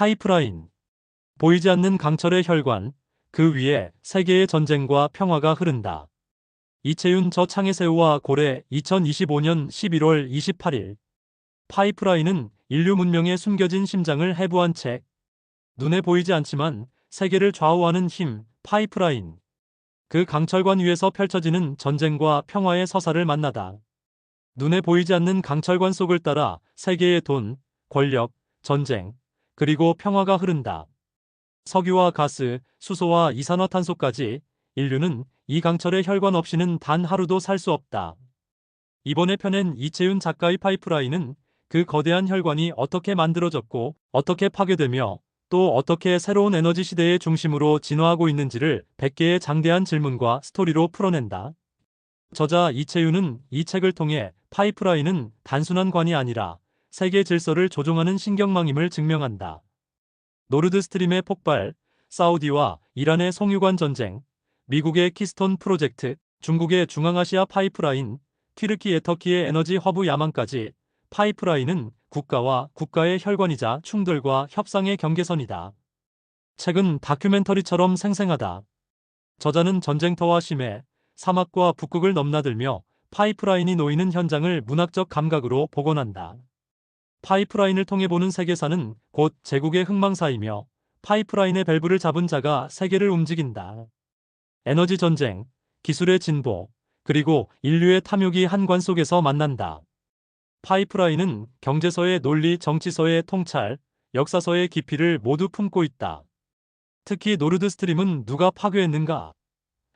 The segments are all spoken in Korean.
파이프라인. 보이지 않는 강철의 혈관, 그 위에 세계의 전쟁과 평화가 흐른다. 이채윤 저 창의새우와 고래 2025년 11월 28일. 파이프라인은 인류 문명의 숨겨진 심장을 해부한 책. 눈에 보이지 않지만 세계를 좌우하는 힘, 파이프라인. 그 강철관 위에서 펼쳐지는 전쟁과 평화의 서사를 만나다. 눈에 보이지 않는 강철관 속을 따라 세계의 돈, 권력, 전쟁, 그리고 평화가 흐른다. 석유와 가스, 수소와 이산화탄소까지 인류는 이 강철의 혈관 없이는 단 하루도 살 수 없다. 이번에 펴낸 이채윤 작가의 파이프라인은 그 거대한 혈관이 어떻게 만들어졌고 어떻게 파괴되며 또 어떻게 새로운 에너지 시대의 중심으로 진화하고 있는지를 100개의 장대한 질문과 스토리로 풀어낸다. 저자 이채윤은 이 책을 통해 파이프라인은 단순한 관이 아니라 세계 질서를 조종하는 신경망임을 증명한다. 노르드스트림의 폭발, 사우디와 이란의 송유관 전쟁, 미국의 키스톤 프로젝트, 중국의 중앙아시아 파이프라인, 튀르키예 터키의 에너지 허브 야만까지 파이프라인은 국가와 국가의 혈관이자 충돌과 협상의 경계선이다. 책은 다큐멘터리처럼 생생하다. 저자는 전쟁터와 심해, 사막과 북극을 넘나들며 파이프라인이 놓이는 현장을 문학적 감각으로 복원한다. 파이프라인을 통해 보는 세계사는 곧 제국의 흥망사이며 파이프라인의 밸브를 잡은 자가 세계를 움직인다. 에너지 전쟁, 기술의 진보, 그리고 인류의 탐욕이 한 관 속에서 만난다. 파이프라인은 경제서의 논리, 정치서의 통찰, 역사서의 깊이를 모두 품고 있다. 특히 노르드스트림은 누가 파괴했는가?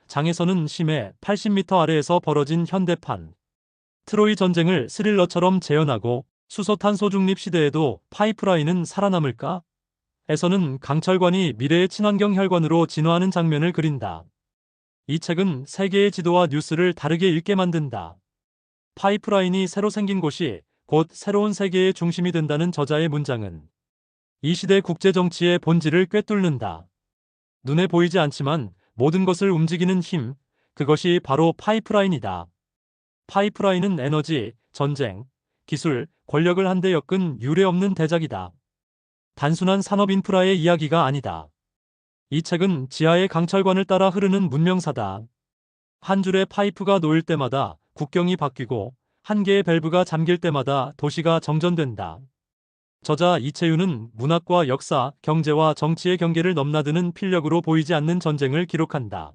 장에서는 심해 80m 아래에서 벌어진 현대판. 트로이 전쟁을 스릴러처럼 재현하고 수소탄소 중립 시대에도 파이프라인은 살아남을까? 에서는 강철관이 미래의 친환경 혈관으로 진화하는 장면을 그린다. 이 책은 세계의 지도와 뉴스를 다르게 읽게 만든다. 파이프라인이 새로 생긴 곳이 곧 새로운 세계의 중심이 된다는 저자의 문장은 이 시대 국제정치의 본질을 꿰뚫는다. 눈에 보이지 않지만 모든 것을 움직이는 힘, 그것이 바로 파이프라인이다. 파이프라인은 에너지, 전쟁, 기술, 권력을 한데 엮은 유례없는 대작이다. 단순한 산업 인프라의 이야기가 아니다. 이 책은 지하의 강철관을 따라 흐르는 문명사다. 한 줄의 파이프가 놓일 때마다 국경이 바뀌고 한 개의 밸브가 잠길 때마다 도시가 정전된다. 저자 이채윤은 문학과 역사, 경제와 정치의 경계를 넘나드는 필력으로 보이지 않는 전쟁을 기록한다.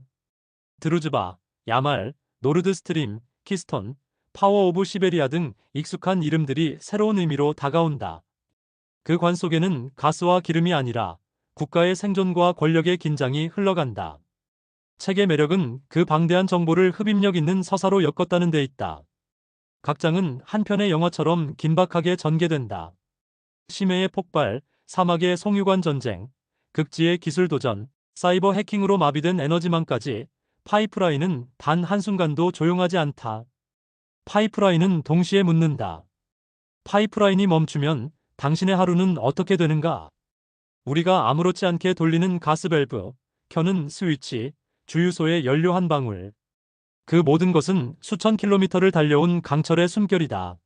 드루즈바, 야말, 노르드스트림, 키스톤, 파워 오브 시베리아 등 익숙한 이름들이 새로운 의미로 다가온다. 그 관 속에는 가스와 기름이 아니라 국가의 생존과 권력의 긴장이 흘러간다. 책의 매력은 그 방대한 정보를 흡입력 있는 서사로 엮었다는 데 있다. 각 장은 한 편의 영화처럼 긴박하게 전개된다. 심해의 폭발, 사막의 송유관 전쟁, 극지의 기술 도전, 사이버 해킹으로 마비된 에너지망까지 파이프라인은 단 한순간도 조용하지 않다. 파이프라인은 동시에 묻는다. 파이프라인이 멈추면 당신의 하루는 어떻게 되는가? 우리가 아무렇지 않게 돌리는 가스 밸브, 켜는 스위치, 주유소의 연료 한 방울. 그 모든 것은 수천 킬로미터를 달려온 강철의 숨결이다.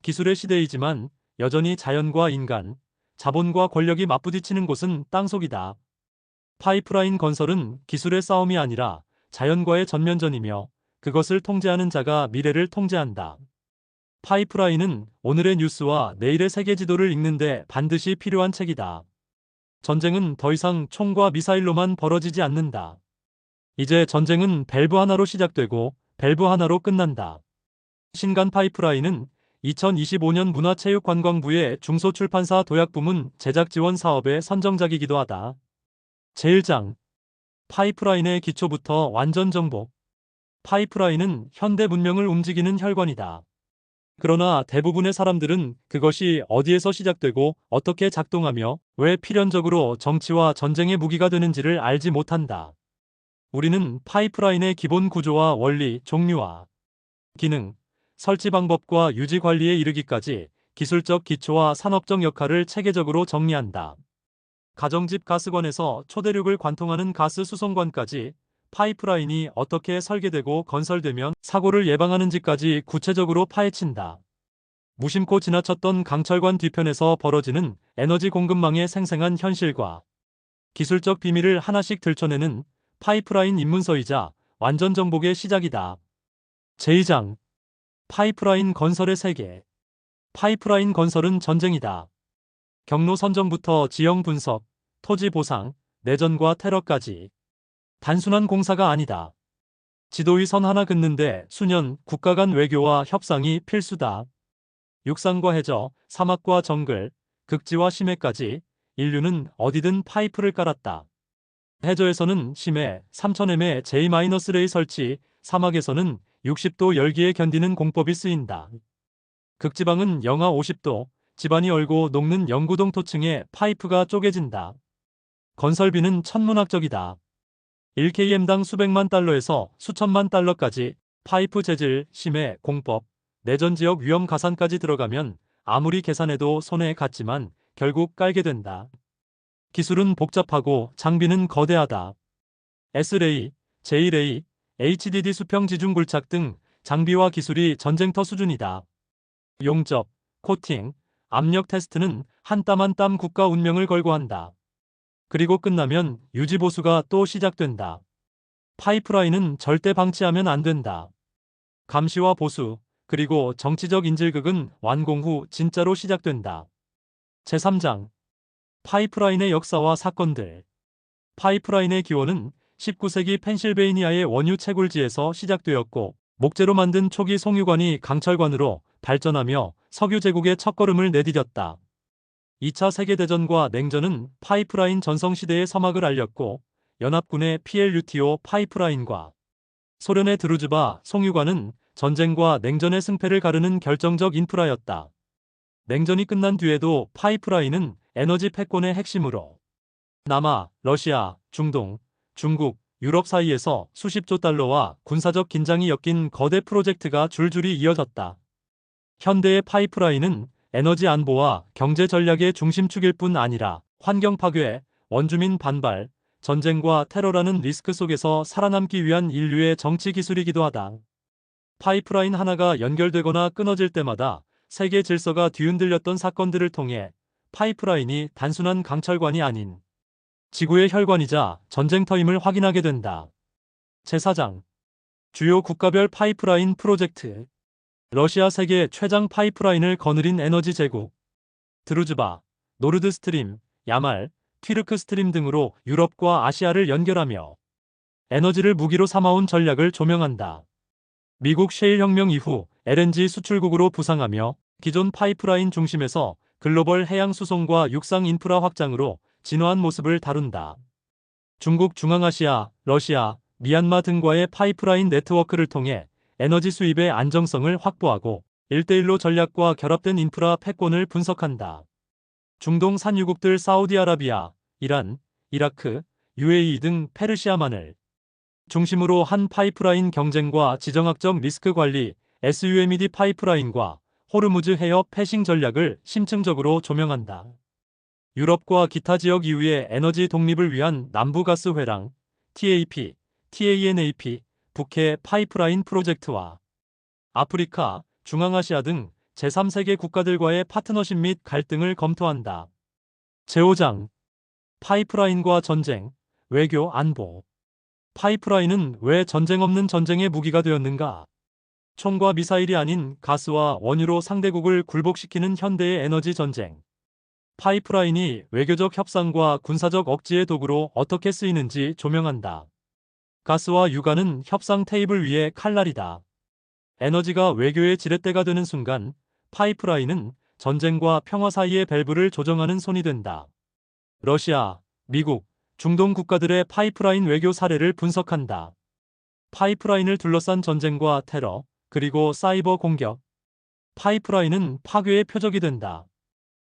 기술의 시대이지만 여전히 자연과 인간, 자본과 권력이 맞부딪히는 곳은 땅속이다. 파이프라인 건설은 기술의 싸움이 아니라 자연과의 전면전이며 그것을 통제하는 자가 미래를 통제한다. 파이프라인은 오늘의 뉴스와 내일의 세계 지도를 읽는데 반드시 필요한 책이다. 전쟁은 더 이상 총과 미사일로만 벌어지지 않는다. 이제 전쟁은 밸브 하나로 시작되고 밸브 하나로 끝난다. 신간 파이프라인은 2025년 문화체육관광부의 중소출판사 도약부문 제작 지원 사업의 선정작이기도 하다. 제1장 파이프라인의 기초부터 완전 정복. 파이프라인은 현대 문명을 움직이는 혈관이다. 그러나 대부분의 사람들은 그것이 어디에서 시작되고 어떻게 작동하며 왜 필연적으로 정치와 전쟁의 무기가 되는지를 알지 못한다. 우리는 파이프라인의 기본 구조와 원리, 종류와 기능, 설치 방법과 유지 관리에 이르기까지 기술적 기초와 산업적 역할을 체계적으로 정리한다. 가정집 가스관에서 초대륙을 관통하는 가스 수송관까지 파이프라인이 어떻게 설계되고 건설되면 사고를 예방하는지까지 구체적으로 파헤친다. 무심코 지나쳤던 강철관 뒤편에서 벌어지는 에너지 공급망의 생생한 현실과 기술적 비밀을 하나씩 들춰내는 파이프라인 입문서이자 완전 정복의 시작이다. 제2장 파이프라인 건설의 세계. 파이프라인 건설은 전쟁이다. 경로 선정부터 지형 분석, 토지 보상, 내전과 테러까지 단순한 공사가 아니다. 지도의 선 하나 긋는데 수년 국가 간 외교와 협상이 필수다. 육상과 해저, 사막과 정글, 극지와 심해까지 인류는 어디든 파이프를 깔았다. 해저에서는 심해 3000m의 J-레이 설치, 사막에서는 60도 열기에 견디는 공법이 쓰인다. 극지방은 영하 50도, 집안이 얼고 녹는 영구동 토층에 파이프가 쪼개진다. 건설비는 천문학적이다. 1km당 수백만 달러에서 수천만 달러까지 파이프 재질, 심해, 공법, 내전지역 위험 가산까지 들어가면 아무리 계산해도 손해 같지만 결국 깔게 된다. 기술은 복잡하고 장비는 거대하다. S레이, J레이, HDD 수평 지중 굴착 등 장비와 기술이 전쟁터 수준이다. 용접, 코팅, 압력 테스트는 한 땀 한 땀 국가 운명을 걸고 한다. 그리고 끝나면 유지보수가 또 시작된다. 파이프라인은 절대 방치하면 안 된다. 감시와 보수, 그리고 정치적 인질극은 완공 후 진짜로 시작된다. 제3장 파이프라인의 역사와 사건들. 파이프라인의 기원은 19세기 펜실베이니아의 원유 채굴지에서 시작되었고, 목재로 만든 초기 송유관이 강철관으로 발전하며 석유 제국의 첫걸음을 내디뎠다. 2차 세계대전과 냉전은 파이프라인 전성시대의 서막을 알렸고, 연합군의 PLUTO 파이프라인과 소련의 드루즈바 송유관은 전쟁과 냉전의 승패를 가르는 결정적 인프라였다. 냉전이 끝난 뒤에도 파이프라인은 에너지 패권의 핵심으로 남아, 러시아, 중동, 중국, 유럽 사이에서 수십조 달러와 군사적 긴장이 엮인 거대 프로젝트가 줄줄이 이어졌다. 현대의 파이프라인은 에너지 안보와 경제 전략의 중심축일 뿐 아니라 환경 파괴, 원주민 반발, 전쟁과 테러라는 리스크 속에서 살아남기 위한 인류의 정치 기술이기도 하다. 파이프라인 하나가 연결되거나 끊어질 때마다 세계 질서가 뒤흔들렸던 사건들을 통해 파이프라인이 단순한 강철관이 아닌 지구의 혈관이자 전쟁터임을 확인하게 된다. 제4장 주요 국가별 파이프라인 프로젝트. 러시아 세계 최장 파이프라인을 거느린 에너지 제국 드루즈바, 노르드스트림, 야말, 튀르크 스트림 등으로 유럽과 아시아를 연결하며 에너지를 무기로 삼아온 전략을 조명한다. 미국 셰일 혁명 이후 LNG 수출국으로 부상하며 기존 파이프라인 중심에서 글로벌 해양 수송과 육상 인프라 확장으로 진화한 모습을 다룬다. 중국 중앙아시아, 러시아, 미얀마 등과의 파이프라인 네트워크를 통해 에너지 수입의 안정성을 확보하고 1대1로 전략과 결합된 인프라 패권을 분석한다. 중동 산유국들 사우디아라비아, 이란, 이라크, UAE 등 페르시아만을 중심으로 한 파이프라인 경쟁과 지정학적 리스크 관리 SUMED 파이프라인과 호르무즈 해협 패싱 전략을 심층적으로 조명한다. 유럽과 기타 지역 이후의 에너지 독립을 위한 남부가스 회랑, TAP, TANAP, 북해 파이프라인 프로젝트와 아프리카, 중앙아시아 등 제3세계 국가들과의 파트너십 및 갈등을 검토한다. 제5장 파이프라인과 전쟁, 외교, 안보. 파이프라인은 왜 전쟁 없는 전쟁의 무기가 되었는가? 총과 미사일이 아닌 가스와 원유로 상대국을 굴복시키는 현대의 에너지 전쟁. 파이프라인이 외교적 협상과 군사적 억지의 도구로 어떻게 쓰이는지 조명한다. 가스와 유가는 협상 테이블 위의 칼날이다. 에너지가 외교의 지렛대가 되는 순간 파이프라인은 전쟁과 평화 사이의 밸브를 조정하는 손이 된다. 러시아, 미국, 중동 국가들의 파이프라인 외교 사례를 분석한다. 파이프라인을 둘러싼 전쟁과 테러, 그리고 사이버 공격. 파이프라인은 파괴의 표적이 된다.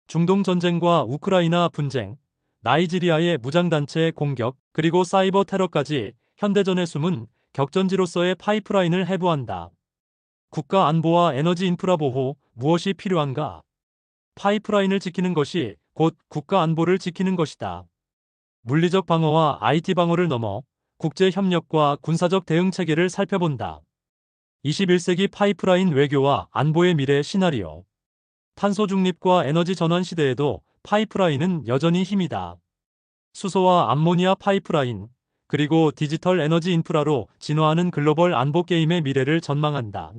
중동 전쟁과 우크라이나 분쟁, 나이지리아의 무장단체 공격, 그리고 사이버 테러까지 현대전의 숨은 격전지로서의 파이프라인을 해부한다. 국가 안보와 에너지 인프라 보호, 무엇이 필요한가? 파이프라인을 지키는 것이 곧 국가 안보를 지키는 것이다. 물리적 방어와 IT 방어를 넘어 국제 협력과 군사적 대응 체계를 살펴본다. 21세기 파이프라인 외교와 안보의 미래 시나리오. 탄소 중립과 에너지 전환 시대에도 파이프라인은 여전히 힘이다. 수소와 암모니아 파이프라인, 그리고 디지털 에너지 인프라로 진화하는 글로벌 안보 게임의 미래를 전망한다.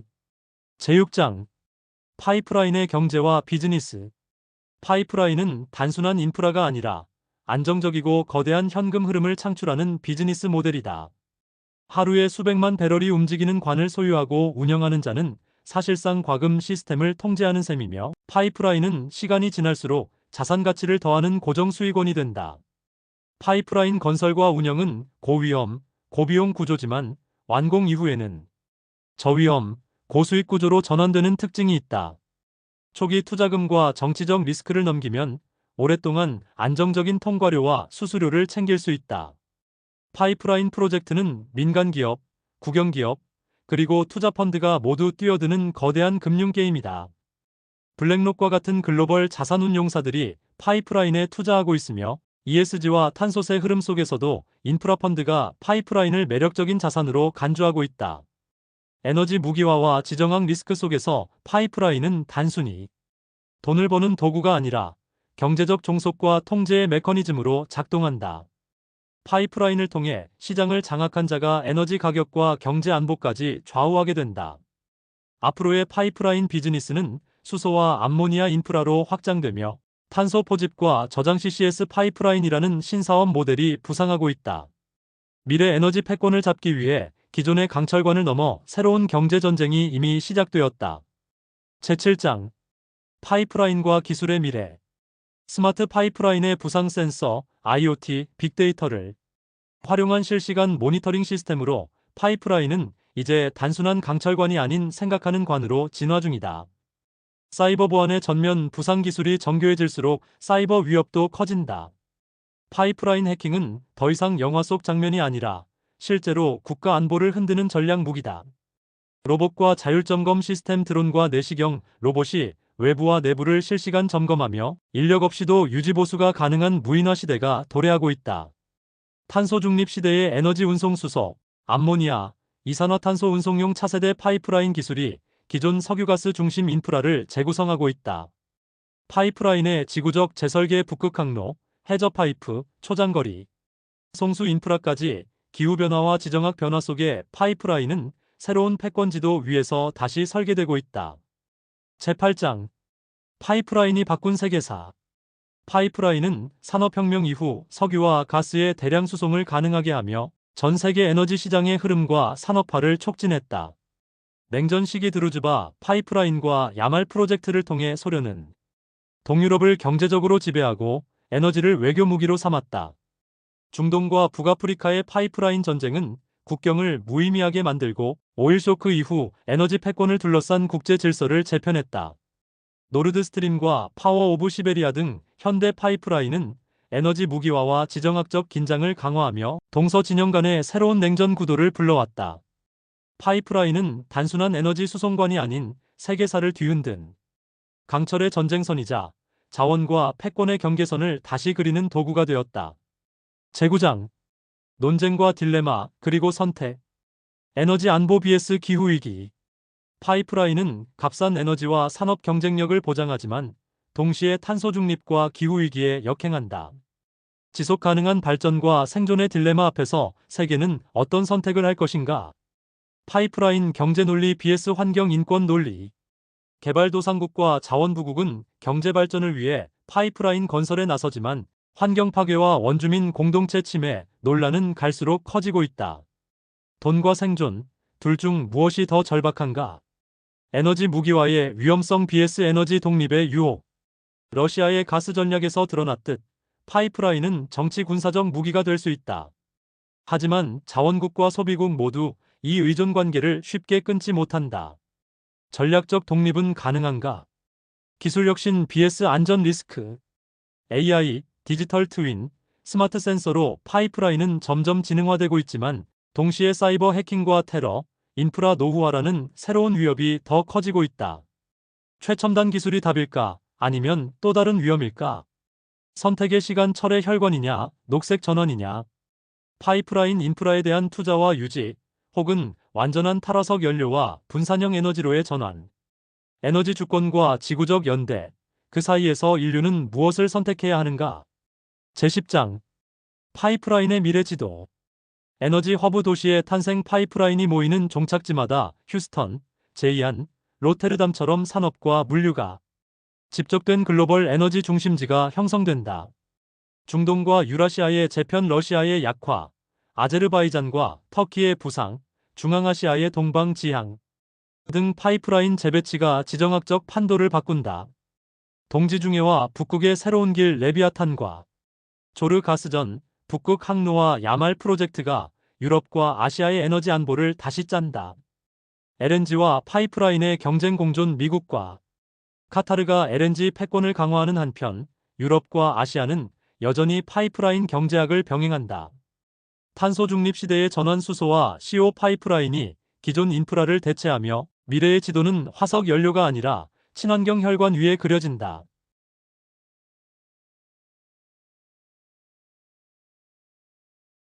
제6장 파이프라인의 경제와 비즈니스. 파이프라인은 단순한 인프라가 아니라 안정적이고 거대한 현금 흐름을 창출하는 비즈니스 모델이다. 하루에 수백만 배럴이 움직이는 관을 소유하고 운영하는 자는 사실상 과금 시스템을 통제하는 셈이며, 파이프라인은 시간이 지날수록 자산 가치를 더하는 고정 수익원이 된다. 파이프라인 건설과 운영은 고위험, 고비용 구조지만 완공 이후에는 저위험, 고수익 구조로 전환되는 특징이 있다. 초기 투자금과 정치적 리스크를 넘기면 오랫동안 안정적인 통과료와 수수료를 챙길 수 있다. 파이프라인 프로젝트는 민간기업, 국영기업, 그리고 투자펀드가 모두 뛰어드는 거대한 금융 게임이다. 블랙록과 같은 글로벌 자산운용사들이 파이프라인에 투자하고 있으며, ESG와 탄소세 흐름 속에서도 인프라 펀드가 파이프라인을 매력적인 자산으로 간주하고 있다. 에너지 무기화와 지정학 리스크 속에서 파이프라인은 단순히 돈을 버는 도구가 아니라 경제적 종속과 통제의 메커니즘으로 작동한다. 파이프라인을 통해 시장을 장악한 자가 에너지 가격과 경제 안보까지 좌우하게 된다. 앞으로의 파이프라인 비즈니스는 수소와 암모니아 인프라로 확장되며, 탄소 포집과 저장 CCS 파이프라인이라는 신사업 모델이 부상하고 있다. 미래 에너지 패권을 잡기 위해 기존의 강철관을 넘어 새로운 경제 전쟁이 이미 시작되었다. 제7장 파이프라인과 기술의 미래. 스마트 파이프라인의 부상 센서, IoT, 빅데이터를 활용한 실시간 모니터링 시스템으로 파이프라인은 이제 단순한 강철관이 아닌 생각하는 관으로 진화 중이다. 사이버 보안의 전면 부상 기술이 정교해질수록 사이버 위협도 커진다. 파이프라인 해킹은 더 이상 영화 속 장면이 아니라 실제로 국가 안보를 흔드는 전략 무기다. 로봇과 자율점검 시스템, 드론과 내시경 로봇이 외부와 내부를 실시간 점검하며 인력 없이도 유지보수가 가능한 무인화 시대가 도래하고 있다. 탄소 중립 시대의 에너지 운송 수소, 암모니아, 이산화탄소 운송용 차세대 파이프라인 기술이 기존 석유가스 중심 인프라를 재구성하고 있다. 파이프라인의 지구적 재설계, 북극 항로, 해저 파이프, 초장거리, 송수 인프라까지 기후변화와 지정학 변화 속에 파이프라인은 새로운 패권지도 위에서 다시 설계되고 있다. 제8장 파이프라인이 바꾼 세계사. 파이프라인은 산업혁명 이후 석유와 가스의 대량 수송을 가능하게 하며 전 세계 에너지 시장의 흐름과 산업화를 촉진했다. 냉전 시기 드루즈바 파이프라인과 야말 프로젝트를 통해 소련은 동유럽을 경제적으로 지배하고 에너지를 외교 무기로 삼았다. 중동과 북아프리카의 파이프라인 전쟁은 국경을 무의미하게 만들고 오일 쇼크 이후 에너지 패권을 둘러싼 국제 질서를 재편했다. 노르드스트림과 파워 오브 시베리아 등 현대 파이프라인은 에너지 무기화와 지정학적 긴장을 강화하며 동서 진영 간의 새로운 냉전 구도를 불러왔다. 파이프라인은 단순한 에너지 수송관이 아닌 세계사를 뒤흔든 강철의 전쟁선이자 자원과 패권의 경계선을 다시 그리는 도구가 되었다. 제9장 논쟁과 딜레마, 그리고 선택. 에너지 안보 vs 기후위기. 파이프라인은 값싼 에너지와 산업 경쟁력을 보장하지만 동시에 탄소 중립과 기후위기에 역행한다. 지속 가능한 발전과 생존의 딜레마 앞에서 세계는 어떤 선택을 할 것인가? 파이프라인 경제 논리 vs 환경 인권 논리. 개발도상국과 자원부국은 경제 발전을 위해 파이프라인 건설에 나서지만 환경 파괴와 원주민 공동체 침해 논란은 갈수록 커지고 있다. 돈과 생존, 둘 중 무엇이 더 절박한가? 에너지 무기화의 위험성 vs 에너지 독립의 유혹. 러시아의 가스 전략에서 드러났듯 파이프라인은 정치 군사적 무기가 될 수 있다. 하지만 자원국과 소비국 모두 이 의존 관계를 쉽게 끊지 못한다. 전략적 독립은 가능한가? 기술 혁신 vs 안전 리스크. AI, 디지털 트윈, 스마트 센서로 파이프라인은 점점 지능화되고 있지만 동시에 사이버 해킹과 테러, 인프라 노후화라는 새로운 위협이 더 커지고 있다. 최첨단 기술이 답일까? 아니면 또 다른 위험일까? 선택의 시간, 철의 혈관이냐, 녹색 전환이냐? 파이프라인 인프라에 대한 투자와 유지, 혹은 완전한 탈화석 연료와 분산형 에너지로의 전환. 에너지 주권과 지구적 연대, 그 사이에서 인류는 무엇을 선택해야 하는가? 제10장 파이프라인의 미래 지도. 에너지 허브 도시의 탄생. 파이프라인이 모이는 종착지마다 휴스턴, 제이안, 로테르담처럼 산업과 물류가 집적된 글로벌 에너지 중심지가 형성된다. 중동과 유라시아의 재편, 러시아의 약화, 아제르바이잔과 터키의 부상, 중앙아시아의 동방지향 등 파이프라인 재배치가 지정학적 판도를 바꾼다. 동지중해와 북극의 새로운 길. 레비아탄과 조르 가스전, 북극 항로와 야말 프로젝트가 유럽과 아시아의 에너지 안보를 다시 짠다. LNG와 파이프라인의 경쟁 공존. 미국과 카타르가 LNG 패권을 강화하는 한편 유럽과 아시아는 여전히 파이프라인 경제학을 병행한다. 탄소 중립 시대의 전환. 수소와 CO 파이프라인이 기존 인프라를 대체하며 미래의 지도는 화석 연료가 아니라 친환경 혈관 위에 그려진다.